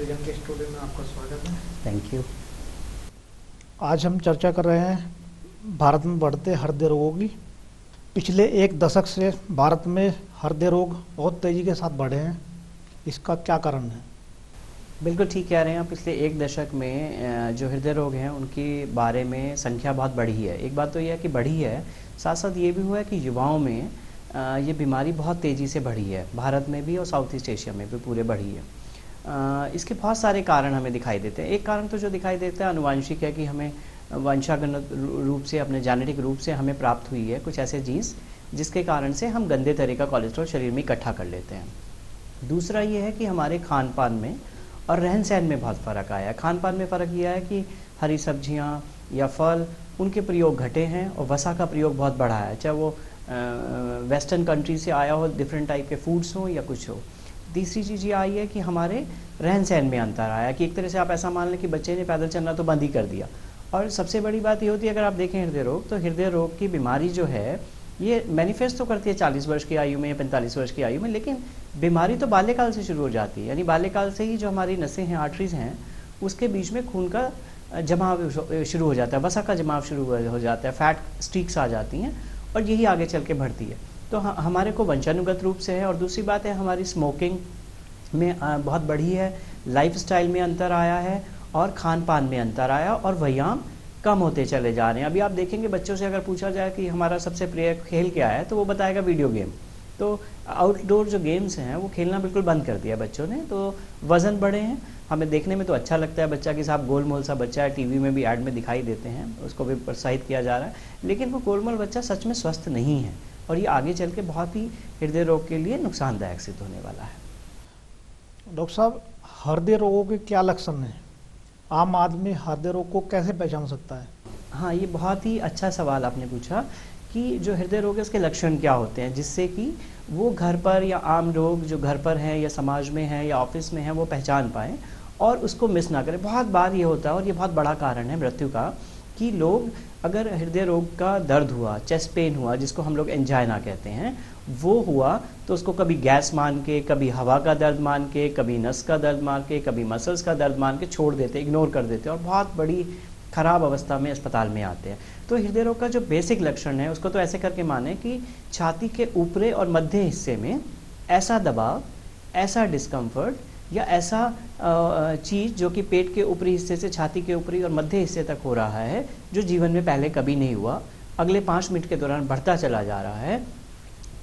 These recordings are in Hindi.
विजन के स्टूडियो में आपका स्वागत है। Thank you. आज हम चर्चा कर रहे हैं भारत में बढ़ते हृदय रोगों की। पिछले एक दशक से भारत में हृदय रोग बहुत तेज़ी के साथ बढ़े हैं, इसका क्या कारण है? बिल्कुल ठीक कह रहे हैं आप। पिछले एक दशक में जो हृदय रोग हैं उनके बारे में संख्या बहुत बढ़ी है। एक बात तो यह है कि बढ़ी है, साथ साथ ये भी हुआ है कि युवाओं में ये बीमारी बहुत तेज़ी से बढ़ी है, भारत में भी और साउथ ईस्ट एशिया में भी पूरे बढ़ी है। इसके बहुत सारे कारण हमें दिखाई देते हैं। एक कारण तो जो दिखाई देता है आनुवांशिक है कि हमें वंशागत रूप से, अपने जेनेटिक रूप से हमें प्राप्त हुई है कुछ ऐसे जीन्स जिसके कारण से हम गंदे तरह का कोलेस्ट्रॉल शरीर में इकट्ठा कर लेते हैं। दूसरा ये है कि हमारे खान पान में और रहन सहन में बहुत फ़र्क आया है। खान पान में फ़र्क यह है कि हरी सब्जियां या फल, उनके प्रयोग घटे हैं और वसा का प्रयोग बहुत बढ़ा है, चाहे वो वेस्टर्न कंट्री से आया हो, डिफरेंट टाइप के फूड्स हो या कुछ हो। तीसरी चीज़ ये आई है कि हमारे रहन सहन में अंतर आया कि एक तरह से आप ऐसा मान लें कि बच्चे ने पैदल चलना तो बंद ही कर दिया। और सबसे बड़ी बात ये होती है, अगर आप देखें हृदय रोग, तो हृदय रोग की बीमारी जो है ये मैनिफेस्ट तो करती है 40 वर्ष की आयु में या 45 वर्ष की आयु में, लेकिन बीमारी तो बाल्यकाल से शुरू हो जाती है। यानी बाल्यकाल से ही जो हमारी नसें हैं, आर्टरीज हैं, उसके बीच में खून का जमाव शुरू हो जाता है, वसा का जमाव शुरू हो जाता है, फैट स्ट्रीक्स आ जाती हैं और यही आगे चल के बढ़ती है। तो हमारे को वंशानुगत रूप से है। और दूसरी बात है, हमारी स्मोकिंग में बहुत बढ़ी है, लाइफस्टाइल में अंतर आया है और खान पान में अंतर आया और व्यायाम कम होते चले जा रहे हैं। अभी आप देखेंगे बच्चों से अगर पूछा जाए कि हमारा सबसे प्रिय खेल क्या है, तो वो बताएगा वीडियो गेम। तो आउटडोर जो गेम्स हैं वो खेलना बिल्कुल बंद कर दिया बच्चों ने। तो वज़न बढ़े हैं, हमें देखने में तो अच्छा लगता है बच्चा कि साहब गोलमोल सा बच्चा है, टीवी में भी ऐड में दिखाई देते हैं, उसको भी प्रोत्साहित किया जा रहा है, लेकिन वो गोलमोल बच्चा सच में स्वस्थ नहीं है और ये आगे चल के बहुत ही हृदय रोग के लिए नुकसानदायक सिद्ध होने वाला है। डॉक्टर साहब, हृदय रोगों के क्या लक्षण हैं? आम आदमी हृदय रोग को कैसे पहचान सकता है? हाँ, ये बहुत ही अच्छा सवाल आपने पूछा कि जो हृदय रोग है उसके लक्षण क्या होते हैं, जिससे कि वो घर पर या आम लोग जो घर पर हैं या समाज में हैं या ऑफिस में हैं वो पहचान पाएँ और उसको मिस ना करें। बहुत बार ये होता है और ये बहुत बड़ा कारण है मृत्यु का कि लोग अगर हृदय रोग का दर्द हुआ, चेस्ट पेन हुआ, जिसको हम लोग एंजाइना कहते हैं, वो हुआ तो उसको कभी गैस मान के, कभी हवा का दर्द मान के, कभी नस का दर्द मान के, कभी मसल्स का दर्द मान के छोड़ देते, इग्नोर कर देते और बहुत बड़ी खराब अवस्था में अस्पताल में आते हैं। तो हृदय रोग का जो बेसिक लक्षण है उसको तो ऐसे करके माने कि छाती के ऊपरी और मध्य हिस्से में ऐसा दबाव, ऐसा डिस्कम्फर्ट या ऐसा चीज़ जो कि पेट के ऊपरी हिस्से से छाती के ऊपरी और मध्य हिस्से तक हो रहा है, जो जीवन में पहले कभी नहीं हुआ, अगले 5 मिनट के दौरान बढ़ता चला जा रहा है,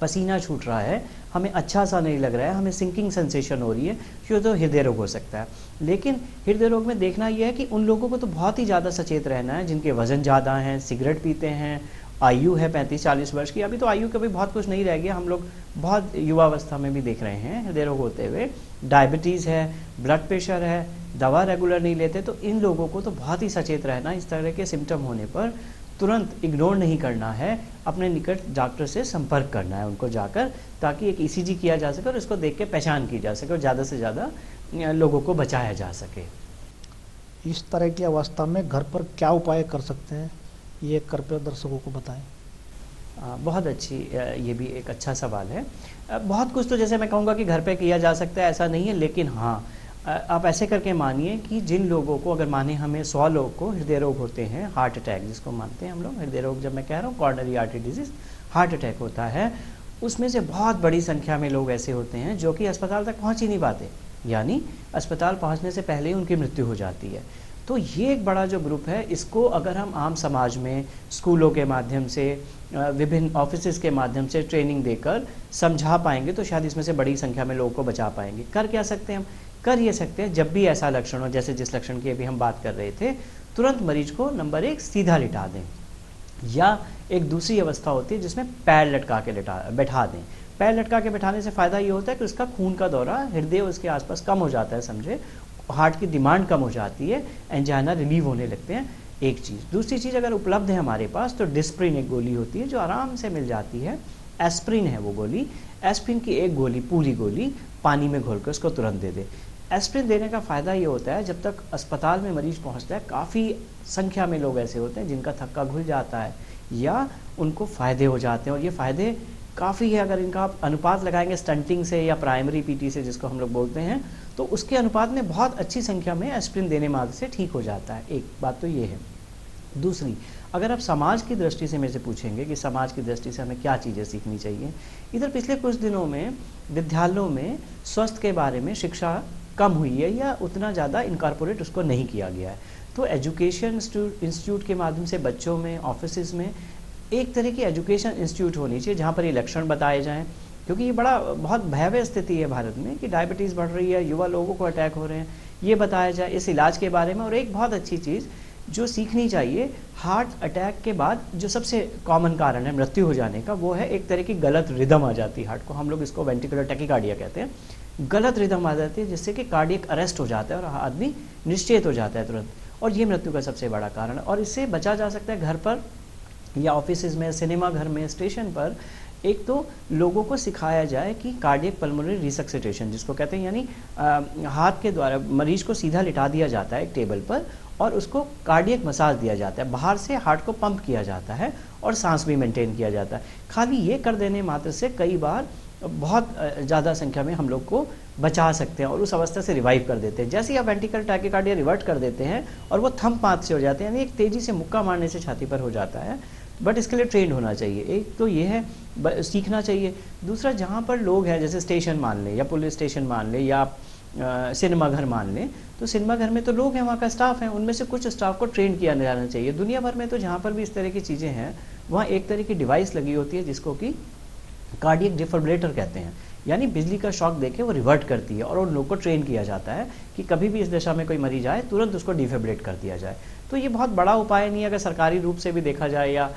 पसीना छूट रहा है, हमें अच्छा सा नहीं लग रहा है, हमें सिंकिंग सेंसेशन हो रही है, क्यों? तो हृदय रोग हो सकता है। लेकिन हृदय रोग में देखना यह है कि उन लोगों को तो बहुत ही ज़्यादा सचेत रहना है जिनके वज़न ज़्यादा हैं, सिगरेट पीते हैं, आयु है 35-40 वर्ष की। अभी तो आयु का भी बहुत कुछ नहीं रह गया, हम लोग बहुत युवावस्था में भी देख रहे हैं हृदय रोग होते हुए। डायबिटीज़ है, ब्लड प्रेशर है, दवा रेगुलर नहीं लेते, तो इन लोगों को तो बहुत ही सचेत रहना। इस तरह के सिम्टम होने पर तुरंत इग्नोर नहीं करना है, अपने निकट डॉक्टर से संपर्क करना है उनको जाकर, ताकि एक ईसीजी किया जा सके और इसको देख के पहचान की जा सके और ज़्यादा से ज़्यादा लोगों को बचाया जा सके। इस तरह की अवस्था में घर पर क्या उपाय कर सकते हैं, ये कृपया दर्शकों को बताएं। बहुत अच्छी, ये भी एक अच्छा सवाल है। बहुत कुछ तो जैसे मैं कहूँगा कि घर पे किया जा सकता है, ऐसा नहीं है, लेकिन हाँ, आप ऐसे करके मानिए कि जिन लोगों को, अगर माने हमें 100 लोगों को हृदय रोग होते हैं, हार्ट अटैक जिसको मानते हैं हम लोग, हृदय रोग जब मैं कह रहा हूँ coronary artery disease, heart attack होता है, उसमें से बहुत बड़ी संख्या में लोग ऐसे होते हैं जो कि अस्पताल तक पहुँच ही नहीं पाते, यानी अस्पताल पहुँचने से पहले ही उनकी मृत्यु हो जाती है। तो ये एक बड़ा जो ग्रुप है, इसको अगर हम आम समाज में स्कूलों के माध्यम से, विभिन्न ऑफिसेज़ के माध्यम से ट्रेनिंग देकर समझा पाएंगे तो शायद इसमें से बड़ी संख्या में लोगों को बचा पाएंगे। कर क्या सकते हैं हम? कर ये सकते हैं, जब भी ऐसा लक्षण हो, जैसे जिस लक्षण की अभी हम बात कर रहे थे, तुरंत मरीज को नंबर 1 सीधा लिटा दें, या एक दूसरी अवस्था होती है जिसमें पैर लटका के बैठा दें। पैर लटका के बैठाने से फ़ायदा ये होता है कि उसका खून का दौरा हृदय उसके आसपास कम हो जाता है, समझे, हार्ट की डिमांड कम हो जाती है, एंजाइना रिलीव होने लगते हैं। एक चीज़। दूसरी चीज़, अगर उपलब्ध है हमारे पास तो डिस्प्रिन एक गोली होती है जो आराम से मिल जाती है, एस्प्रिन है वो गोली। एस्प्रिन की एक गोली, पूरी गोली पानी में घोल कर उसको तुरंत दे दे। एस्प्रिन देने का फ़ायदा ये होता है, जब तक अस्पताल में मरीज पहुंचता है, काफ़ी संख्या में लोग ऐसे होते हैं जिनका थक्का घुल जाता है या उनको फ़ायदे हो जाते हैं, और ये फ़ायदे काफ़ी है। अगर इनका आप अनुपात लगाएंगे स्टंटिंग से या प्राइमरी पीटी से जिसको हम लोग बोलते हैं, तो उसके अनुपात में बहुत अच्छी संख्या में एस्पिरिन देने मात्र से ठीक हो जाता है। एक बात तो ये है। दूसरी, अगर आप समाज की दृष्टि से मेरे से पूछेंगे कि समाज की दृष्टि से हमें क्या चीज़ें सीखनी चाहिए, इधर पिछले कुछ दिनों में विद्यालयों में स्वास्थ्य के बारे में शिक्षा कम हुई है या उतना ज़्यादा इनकॉर्पोरेट उसको नहीं किया गया है। तो एजुकेशन इंस्टीट्यूट के माध्यम से बच्चों में, ऑफिस में एक तरह की एजुकेशन इंस्टीट्यूट होनी चाहिए जहाँ पर ये लक्षण बताए जाएँ, क्योंकि ये बहुत भयावह स्थिति है भारत में कि डायबिटीज़ बढ़ रही है, युवा लोगों को अटैक हो रहे हैं, ये बताया जाए इस इलाज के बारे में। और एक बहुत अच्छी चीज़ जो सीखनी चाहिए, हार्ट अटैक के बाद जो सबसे कॉमन कारण है मृत्यु हो जाने का, वो है एक तरह की गलत रिदम आ जाती है हार्ट को, हम लोग इसको वेंट्रिकुलर टैकीकार्डिया कहते हैं। गलत रिदम आ जाती है जिससे कि कार्डियक अरेस्ट हो जाता है और आदमी निश्चेत हो जाता है तुरंत, और ये मृत्यु का सबसे बड़ा कारण है। और इससे बचा जा सकता है घर पर या ऑफिस में, सिनेमा घर में, स्टेशन पर। एक तो लोगों को सिखाया जाए कि कार्डियक पल्मोनरी रिसक्सिटेशन जिसको कहते हैं, यानी हाथ के द्वारा मरीज को सीधा लिटा दिया जाता है एक टेबल पर और उसको कार्डियक मसाज दिया जाता है, बाहर से हार्ट को पंप किया जाता है और सांस भी मेंटेन किया जाता है। खाली ये कर देने मात्र से कई बार बहुत ज़्यादा संख्या में हम लोग को बचा सकते हैं और उस अवस्था से रिवाइव कर देते हैं। जैसे ही आप वेंट्रिकल टैकीकार्डिया रिवर्ट कर देते हैं और वो थंब मात्र से हो जाते हैं, यानी एक तेज़ी से मुक्का मारने से छाती पर हो जाता है, बट इसके लिए ट्रेंड होना चाहिए। एक तो ये है, सीखना चाहिए। दूसरा, जहाँ पर लोग हैं, जैसे स्टेशन मान लें या पुलिस स्टेशन मान लें या सिनेमा घर मान लें, तो सिनेमा घर में तो लोग हैं, वहाँ का स्टाफ है, उनमें से कुछ स्टाफ को ट्रेन किया जाना चाहिए। दुनिया भर में तो जहाँ पर भी इस तरह की चीज़ें हैं, वहाँ एक तरह की डिवाइस लगी होती है जिसको कि कार्डियक डिफिब्रिलेटर कहते हैं, यानी बिजली का शॉक देके वो रिवर्ट करती है और उन लोग को ट्रेन किया जाता है कि कभी भी इस दशा में कोई मरीज आए तुरंत उसको डिफिब्रिलेट कर दिया जाए। तो ये बहुत बड़ा उपाय नहीं है। अगर सरकारी रूप से भी देखा जाए या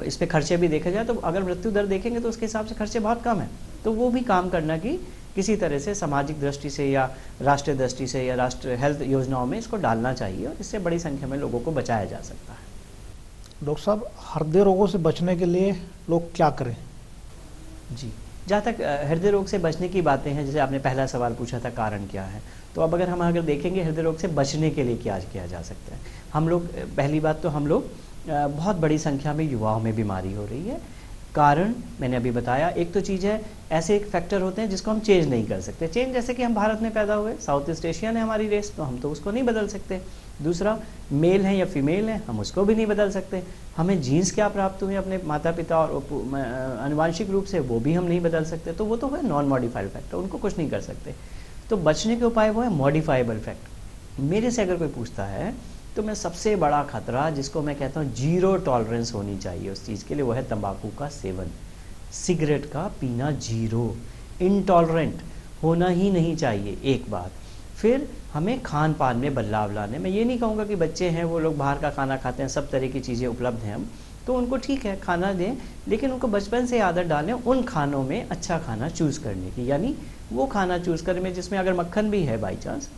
इस पे खर्चे भी देखा जाए, तो अगर मृत्यु दर देखेंगे तो उसके हिसाब से खर्चे बहुत कम है। तो वो भी काम करना कि किसी तरह से सामाजिक दृष्टि से या राष्ट्रीय दृष्टि से या राष्ट्रीय हेल्थ योजनाओं में इसको डालना चाहिए और इससे बड़ी संख्या में लोगों को बचाया जा सकता है। डॉक्टर साहब, हृदय रोगों से बचने के लिए लोग क्या करें? जी, जहाँ तक हृदय रोग से बचने की बातें हैं, जैसे आपने पहला सवाल पूछा था कारण क्या है, तो अब अगर देखेंगे हृदय रोग से बचने के लिए क्या किया जा सकता है। हम लोग, पहली बात तो हम लोग बहुत बड़ी संख्या में युवाओं में बीमारी हो रही है। कारण मैंने अभी बताया। एक तो चीज़ है, ऐसे एक फैक्टर होते हैं जिसको हम चेंज नहीं कर सकते। चेंज जैसे कि हम भारत में पैदा हुए, साउथ ईस्ट एशियन है हमारी रेस, तो हम तो उसको नहीं बदल सकते। दूसरा, मेल है या फीमेल है, हम उसको भी नहीं बदल सकते। हमें जीन्स क्या प्राप्त हुए अपने माता पिता और आनुवांशिक रूप से, वो भी हम नहीं बदल सकते। तो वो तो है नॉन मॉडिफाइड फैक्टर, उनको कुछ नहीं कर सकते। तो बचने के उपाय वो है मॉडिफाइबल फैक्टर। मेरे से अगर कोई पूछता है तो मैं सबसे बड़ा खतरा जिसको मैं कहता हूँ जीरो टॉलरेंस होनी चाहिए उस चीज़ के लिए, वो है तंबाकू का सेवन, सिगरेट का पीना जीरो, इनटॉलरेंट होना ही नहीं चाहिए। एक बात, फिर हमें खान पान में बदलाव लाने, मैं ये नहीं कहूँगा कि बच्चे हैं वो लोग बाहर का खाना खाते हैं, सब तरह की चीज़ें उपलब्ध हैं, हम तो उनको ठीक है खाना दें, लेकिन उनको बचपन से आदत डालें उन खानों में अच्छा खाना चूज़ करने की, यानी वो खाना चूज़ करें में जिसमें अगर मक्खन भी है बाई चांस,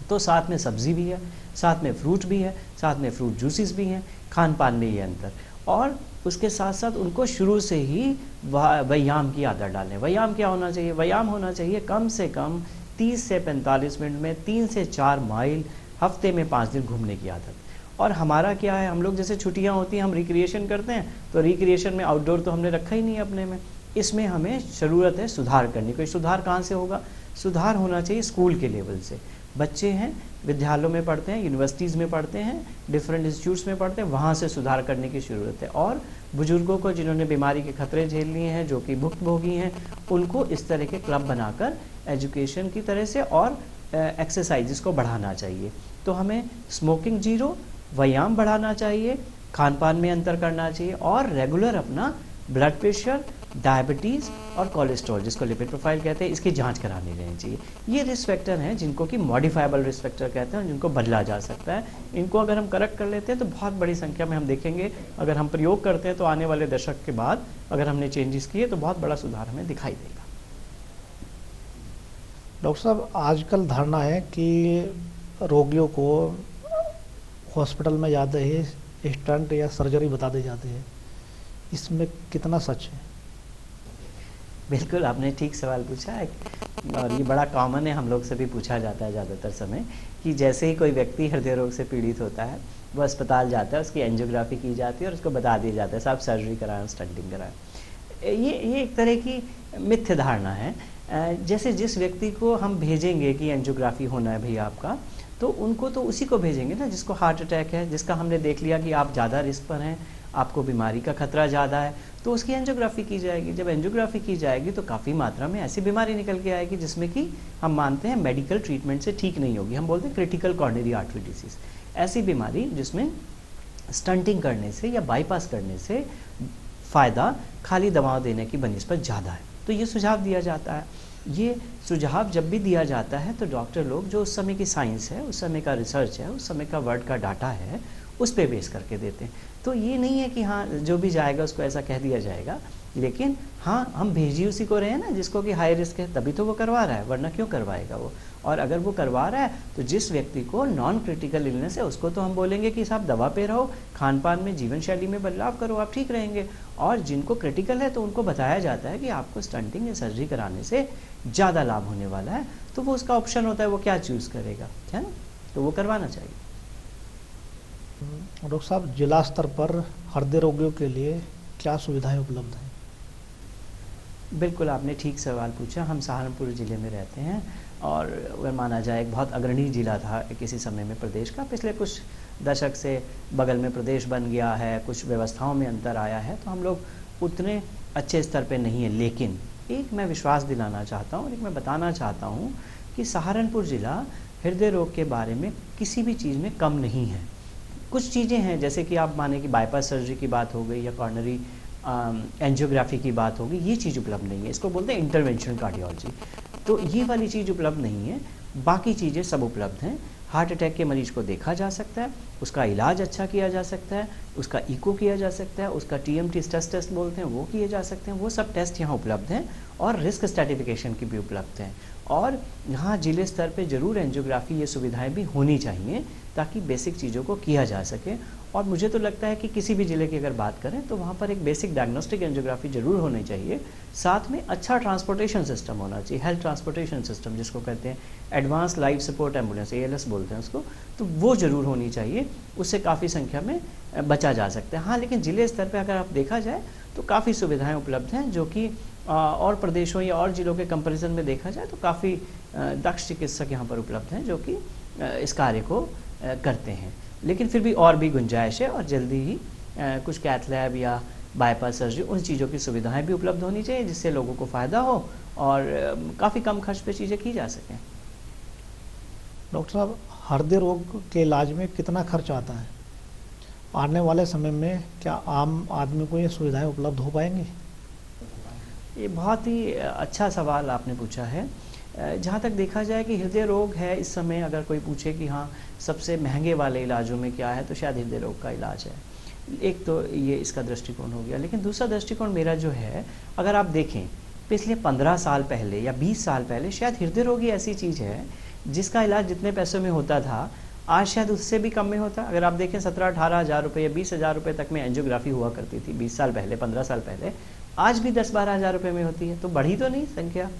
तो साथ में सब्ज़ी भी है, साथ में फ्रूट भी है, साथ में फ्रूट जूसेस भी हैं, खान पान में ये अंतर। और उसके साथ साथ उनको शुरू से ही व्यायाम की आदत डालें। व्यायाम क्या होना चाहिए? व्यायाम होना चाहिए कम से कम 30 से 45 मिनट में 3 से 4 माइल, हफ्ते में 5 दिन घूमने की आदत। और हमारा क्या है, हम लोग जैसे छुट्टियां होती हैं हम रिक्रिएशन करते हैं, तो रिक्रिएशन में आउटडोर तो हमने रखा ही नहीं अपने में। इसमें हमें ज़रूरत है सुधार करने की। सुधार कहाँ से होगा? सुधार होना चाहिए स्कूल के लेवल से। बच्चे हैं, विद्यालयों में पढ़ते हैं, यूनिवर्सिटीज़ में पढ़ते हैं, डिफरेंट इंस्टीट्यूट्स में पढ़ते हैं, वहाँ से सुधार करने की ज़रूरत है। और बुजुर्गों को जिन्होंने बीमारी के खतरे झेल लिए हैं, जो कि भुक्तभोगी हैं, उनको इस तरह के क्लब बनाकर एजुकेशन की तरह से और एक्सरसाइजेस को बढ़ाना चाहिए। तो हमें स्मोकिंग जीरो, व्यायाम बढ़ाना चाहिए, खान पान में अंतर करना चाहिए और रेगुलर अपना ब्लड प्रेशर, डायबिटीज़ और कोलेस्ट्रॉल जिसको लिपिड प्रोफाइल कहते हैं, इसकी जांच करानी रहनी चाहिए। ये रिस्क फैक्टर हैं जिनको कि मॉडिफाइबल रिस्क फैक्टर कहते हैं, जिनको बदला जा सकता है। इनको अगर हम करेक्ट कर लेते हैं तो बहुत बड़ी संख्या में हम देखेंगे, अगर हम प्रयोग करते हैं तो आने वाले दशक के बाद अगर हमने चेंजेस किए तो बहुत बड़ा सुधार हमें दिखाई देगा। डॉक्टर साहब, आजकल धारणा है कि रोगियों को हॉस्पिटल में जाते ही स्टंट या सर्जरी बता दी जाती है, इसमें कितना सच है? बिल्कुल, आपने ठीक सवाल पूछा है और ये बड़ा कॉमन है, हम लोग से भी पूछा जाता है ज़्यादातर समय कि जैसे ही कोई व्यक्ति हृदय रोग से पीड़ित होता है वो अस्पताल जाता है, उसकी एंजियोग्राफी की जाती है और उसको बता दिया जाता है साहब सर्जरी कराएं, स्टंटिंग कराएं। ये एक तरह की मिथ्य धारणा है। जैसे जिस व्यक्ति को हम भेजेंगे कि एंजियोग्राफी होना है भैया आपका, तो उनको तो उसी को भेजेंगे ना जिसको हार्ट अटैक है, जिसका हमने देख लिया कि आप ज़्यादा रिस्क पर हैं, आपको बीमारी का खतरा ज़्यादा है, तो उसकी एंजियोग्राफी की जाएगी। जब एंजियोग्राफी की जाएगी तो काफ़ी मात्रा में ऐसी बीमारी निकल के आएगी जिसमें कि हम मानते हैं मेडिकल ट्रीटमेंट से ठीक नहीं होगी। हम बोलते हैं क्रिटिकल कॉर्नरी आर्टरी डिसीज़, ऐसी बीमारी जिसमें स्टंटिंग करने से या बाईपास करने से फ़ायदा खाली दवाओं देने की बनिस्बत ज़्यादा है। तो ये सुझाव दिया जाता है। ये सुझाव जब भी दिया जाता है तो डॉक्टर लोग जो उस समय की साइंस है, उस समय का रिसर्च है, उस समय का वर्ल्ड का डाटा है, उस पे बेस करके देते हैं। तो ये नहीं है कि हाँ जो भी जाएगा उसको ऐसा कह दिया जाएगा, लेकिन हाँ हम भेज ही उसी को रहे हैं ना जिसको कि हाई रिस्क है, तभी तो वो करवा रहा है, वरना क्यों करवाएगा वो। और अगर वो करवा रहा है तो जिस व्यक्ति को नॉन क्रिटिकल इलनेस है उसको तो हम बोलेंगे कि साहब दवा पे रहो, खान पान में, जीवन शैली में बदलाव करो, आप ठीक रहेंगे। और जिनको क्रिटिकल है तो उनको बताया जाता है कि आपको स्टंटिंग या सर्जरी कराने से ज़्यादा लाभ होने वाला है, तो वो उसका ऑप्शन होता है, वो क्या चूज़ करेगा, है ना, तो वो करवाना चाहिए। डॉक्टर साहब, जिला स्तर पर हृदय रोगियों के लिए क्या सुविधाएं उपलब्ध हैं? बिल्कुल, आपने ठीक सवाल पूछा। हम सहारनपुर ज़िले में रहते हैं और अगर माना जाए एक बहुत अग्रणी ज़िला था किसी समय में प्रदेश का। पिछले कुछ दशक से बगल में प्रदेश बन गया है, कुछ व्यवस्थाओं में अंतर आया है, तो हम लोग उतने अच्छे स्तर पे नहीं है। लेकिन एक मैं विश्वास दिलाना चाहता हूँ और एक मैं बताना चाहता हूँ कि सहारनपुर ज़िला हृदय रोग के बारे में किसी भी चीज़ में कम नहीं है। कुछ चीज़ें हैं जैसे कि आप माने कि बाईपास सर्जरी की बात हो गई या कॉर्नरी एंजियोग्राफी की बात होगी, ये चीज़ उपलब्ध नहीं है। इसको बोलते हैं इंटरवेंशन कार्डियोलॉजी। तो ये वाली चीज़ उपलब्ध नहीं है, बाकी चीज़ें सब उपलब्ध हैं। हार्ट अटैक के मरीज को देखा जा सकता है, उसका इलाज अच्छा किया जा सकता है, उसका इको किया जा सकता है, उसका TMT स्ट्रेस टेस्ट बोलते हैं वो किए जा सकते हैं। वो सब टेस्ट यहाँ उपलब्ध हैं और रिस्क स्ट्रैटिफिकेशन की भी उपलब्ध हैं। और यहाँ जिले स्तर पे ज़रूर एंजियोग्राफी ये सुविधाएं भी होनी चाहिए ताकि बेसिक चीज़ों को किया जा सके। और मुझे तो लगता है कि किसी भी ज़िले की अगर बात करें तो वहाँ पर एक बेसिक डायग्नोस्टिक एंजियोग्राफी ज़रूर होनी चाहिए। साथ में अच्छा ट्रांसपोर्टेशन सिस्टम होना चाहिए, हेल्थ ट्रांसपोर्टेशन सिस्टम जिसको कहते हैं advance life support ambulance, ALS बोलते हैं उसको, तो वो ज़रूर होनी चाहिए। उससे काफ़ी संख्या में बचा जा सकता है। हाँ, लेकिन ज़िले स्तर पर अगर आप देखा जाए तो काफ़ी सुविधाएँ उपलब्ध हैं जो कि और प्रदेशों या और ज़िलों के कंपैरिजन में देखा जाए तो काफ़ी दक्ष चिकित्सक यहाँ पर उपलब्ध हैं जो कि इस कार्य को करते हैं। लेकिन फिर भी और भी गुंजाइश है और जल्दी ही कुछ कैथ लैब या बाईपास सर्जरी, उन चीज़ों की सुविधाएं भी उपलब्ध होनी चाहिए जिससे लोगों को फ़ायदा हो और काफ़ी कम खर्च पे चीज़ें की जा सकें। डॉक्टर साहब, हृदय रोग के इलाज में कितना खर्च आता है? आने वाले समय में क्या आम आदमी को ये सुविधाएं उपलब्ध हो पाएंगी? ये बहुत ही अच्छा सवाल आपने पूछा है। जहाँ तक देखा जाए कि हृदय रोग है इस समय, अगर कोई पूछे कि हाँ सबसे महंगे वाले इलाजों में क्या है, तो शायद हृदय रोग का इलाज है। एक तो ये इसका दृष्टिकोण हो गया। लेकिन दूसरा दृष्टिकोण मेरा जो है, अगर आप देखें पिछले 15 साल पहले या 20 साल पहले शायद हृदय रोग ही ऐसी चीज़ है जिसका इलाज जितने पैसों में होता था आज शायद उससे भी कम में होता। अगर आप देखें 17-18 हज़ार रुपये या 20 हज़ार रुपये तक में एंजियोग्राफी हुआ करती थी 20 साल पहले, 15 साल पहले। आज भी 10-12 हज़ार रुपये में होती है, तो बढ़ी तो नहीं संख्या।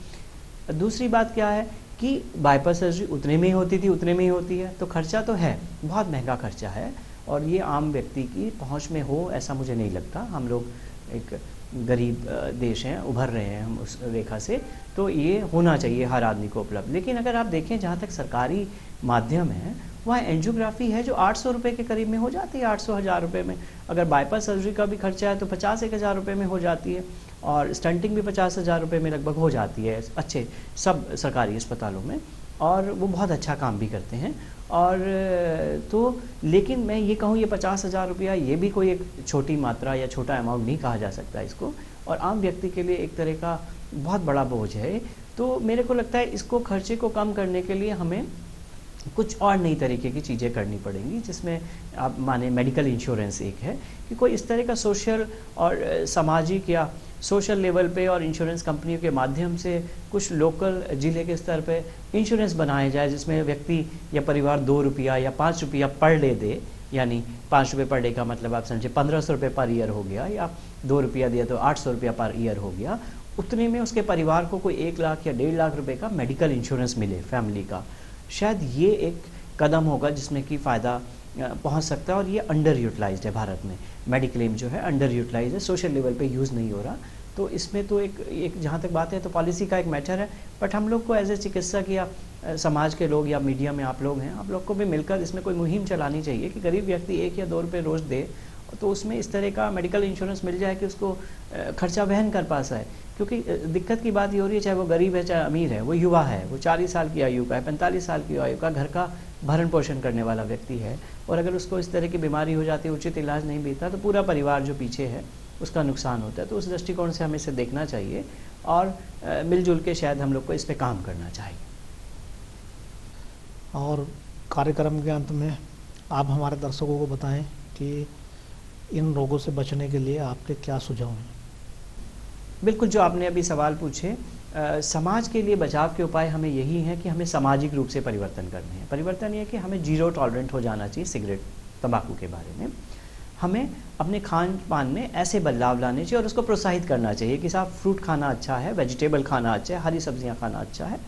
दूसरी बात क्या है कि बाईपास सर्जरी उतने में ही होती थी, उतने में ही होती है, तो खर्चा तो है, बहुत महंगा खर्चा है और ये आम व्यक्ति की पहुंच में हो ऐसा मुझे नहीं लगता। हम लोग एक गरीब देश हैं, उभर रहे हैं हम उस रेखा से, तो ये होना चाहिए हर आदमी को उपलब्ध। लेकिन अगर आप देखें जहाँ तक सरकारी माध्यम है वहाँ एंजियोग्राफी है जो 800 रुपये के करीब में हो जाती है, 800 हज़ार रुपये में। अगर बाईपास सर्जरी का भी खर्चा है तो 50-1 हज़ार रुपये में हो जाती है और स्टंटिंग भी 50 हज़ार रुपये में लगभग हो जाती है अच्छे सब सरकारी अस्पतालों में, और वो बहुत अच्छा काम भी करते हैं। और तो लेकिन मैं ये कहूँ ये 50 हज़ार रुपया ये भी कोई एक छोटी मात्रा या छोटा अमाउंट नहीं कहा जा सकता इसको, और आम व्यक्ति के लिए एक तरह का बहुत बड़ा बोझ है। तो मेरे को लगता है इसको खर्चे को कम करने के लिए हमें कुछ और नई तरीके की चीज़ें करनी पड़ेंगी, जिसमें आप माने मेडिकल इंश्योरेंस एक है कि कोई इस तरह का सोशल और सामाजिक या सोशल लेवल पे और इंश्योरेंस कंपनियों के माध्यम से कुछ लोकल ज़िले के स्तर पे इंश्योरेंस बनाया जाए जिसमें व्यक्ति या परिवार 2 रुपया या 5 रुपया पर डे दे। यानी 5 रुपये पर डे का मतलब आप समझे 1500 रुपये पर ईयर हो गया, या 2 रुपया दिया तो 800 रुपया पर ईयर हो गया। उतने में उसके परिवार को कोई 1 लाख या 1.5 लाख रुपये का मेडिकल इंश्योरेंस मिले फैमिली का। शायद ये एक कदम होगा जिसमें कि फ़ायदा पहुंच सकता है, और ये अंडर यूटिलाइज्ड है भारत में। मेडिक्लेम जो है अंडर यूटिलाइज है, सोशल लेवल पे यूज़ नहीं हो रहा। तो इसमें तो एक जहाँ तक बात है तो पॉलिसी का एक मैटर है, बट हम लोग को एज ए चिकित्सक या समाज के लोग या मीडिया में आप लोग हैं, आप लोग को भी मिलकर इसमें कोई मुहिम चलानी चाहिए कि गरीब व्यक्ति 1 या 2 रुपये रोज़ दे, तो उसमें इस तरह का मेडिकल इंश्योरेंस मिल जाए कि उसको खर्चा वहन कर पाता है। क्योंकि दिक्कत की बात ये हो रही है, चाहे वो गरीब है चाहे अमीर है, वो युवा है, वो 40 साल की आयु का है, 45 साल की आयु का, घर का भरण पोषण करने वाला व्यक्ति है, और अगर उसको इस तरह की बीमारी हो जाती है, उचित इलाज नहीं मिलता, तो पूरा परिवार जो पीछे है उसका नुकसान होता है। तो उस दृष्टिकोण से हमें इसे देखना चाहिए और मिलजुल के शायद हम लोग को इस पर काम करना चाहिए। और कार्यक्रम के अंत में आप हमारे दर्शकों को बताएं कि इन रोगों से बचने के लिए आपके क्या सुझाव हैं? बिल्कुल, जो आपने अभी सवाल पूछे, समाज के लिए बचाव के उपाय हमें यही हैं कि हमें सामाजिक रूप से परिवर्तन करने हैं। परिवर्तन ये कि हमें जीरो टॉलरेंट हो जाना चाहिए सिगरेट तंबाकू के बारे में। हमें अपने खान पान में ऐसे बदलाव लाने चाहिए और उसको प्रोत्साहित करना चाहिए कि साहब फ्रूट खाना अच्छा है, वेजिटेबल खाना अच्छा है, हरी सब्जियां खाना अच्छा है,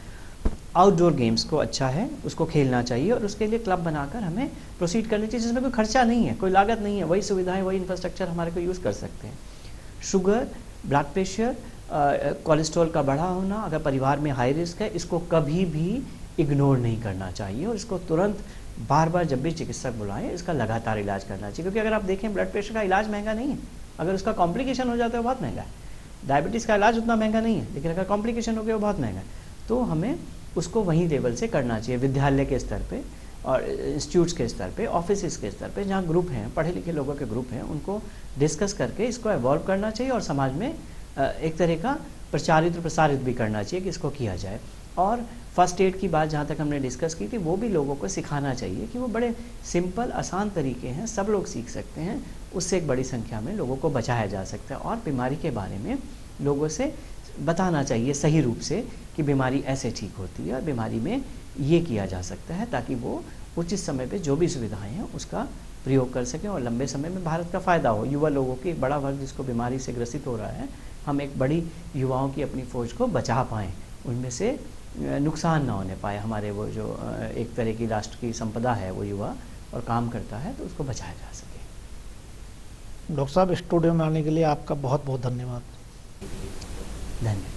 आउटडोर गेम्स को अच्छा है, उसको खेलना चाहिए, और उसके लिए क्लब बनाकर हमें प्रोसीड करनी चाहिए जिसमें कोई खर्चा नहीं है, कोई लागत नहीं है, वही सुविधाएं वही इंफ्रास्ट्रक्चर हमारे को यूज़ कर सकते हैं। शुगर, ब्लड प्रेशर, कोलेस्ट्रॉल का बढ़ा होना, अगर परिवार में हाई रिस्क है, इसको कभी भी इग्नोर नहीं करना चाहिए और इसको तुरंत बार बार जब भी चिकित्सक बुलाएं इसका लगातार इलाज करना चाहिए। क्योंकि अगर आप देखें, ब्लड प्रेशर का इलाज महंगा नहीं है, अगर उसका कॉम्प्लिकेशन हो जाता है वो बहुत महंगा है। डायबिटीज़ का इलाज उतना महंगा नहीं है, लेकिन अगर कॉम्प्लिकेशन हो गया वो बहुत महंगा है। तो हमें उसको वहीं लेवल से करना चाहिए, विद्यालय के स्तर पे और इंस्टीट्यूट्स के स्तर पे, ऑफिस के स्तर पे, जहाँ ग्रुप हैं, पढ़े लिखे लोगों के ग्रुप हैं, उनको डिस्कस करके इसको एवॉल्व करना चाहिए और समाज में एक तरह का प्रचारित और प्रसारित भी करना चाहिए कि इसको किया जाए। और फर्स्ट एड की बात जहाँ तक हमने डिस्कस की थी, वो भी लोगों को सिखाना चाहिए कि वो बड़े सिंपल आसान तरीके हैं, सब लोग सीख सकते हैं, उससे एक बड़ी संख्या में लोगों को बचाया जा सकता है। और बीमारी के बारे में लोगों से बताना चाहिए सही रूप से कि बीमारी ऐसे ठीक होती है और बीमारी में ये किया जा सकता है, ताकि वो उचित समय पे जो भी सुविधाएं हैं उसका प्रयोग कर सकें और लंबे समय में भारत का फ़ायदा हो। युवा लोगों की एक बड़ा वर्ग जिसको बीमारी से ग्रसित हो रहा है, हम एक बड़ी युवाओं की अपनी फ़ौज को बचा पाएँ, उनमें से नुकसान ना होने पाए। हमारे वो जो एक तरह की राष्ट्र की संपदा है वो युवा और काम करता है, तो उसको बचाया जा सके। डॉक्टर साहब, स्टूडियो में आने के लिए आपका बहुत बहुत धन्यवाद। धन्यवाद।